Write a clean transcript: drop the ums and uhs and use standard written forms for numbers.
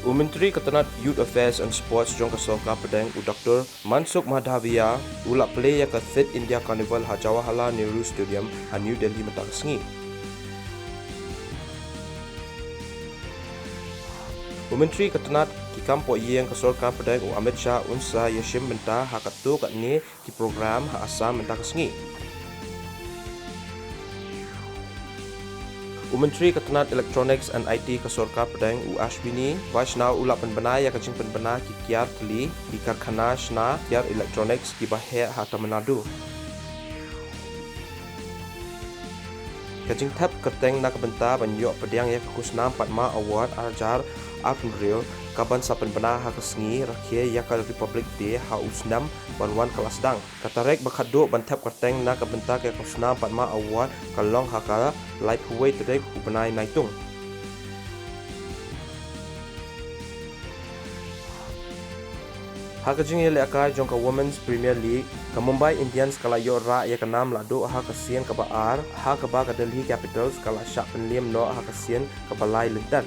Menteri Ketenat Youth Affairs and Sports jong kasoka pedang Dr. Mansukh Madhavia ulak play ya ke Fit India Carnival ha Jawaharlal Nehru Stadium ha New Delhi mentak sengi. Menteri Ketenat kikam po yang kasoka pedang Amit Shah unsa yashim benta ha katu kat ni ki program ha Assam mentak sengi. Menteri Ketenat Electronics and IT Kasorka Pedang Ashwini Vaishnaw ulak penbenaya kajing penbena ki kiar teli di karkhana shna kiar electronics ki Bahia ha Tamil Nadu. Kajing tap keteng nak benta banyok pedang ya kusnam Padma Award Arjar April kaban sa penbena ha kesengi rakhia ya ka Republic Day ha usnam banwan kelas dang katarek bakhado bantap keteng nak benta ke kusnam Padma Award kalong ha ka lightweight terek ubenai naitung. Hakajing ele akai jong ka Women's Premier League ka Mumbai Indians kala yo ra ya kanam lado ha kasien ka baar ha ka ba ka Delhi Capitals kala syak penliam no ha kasien ka balai lentan.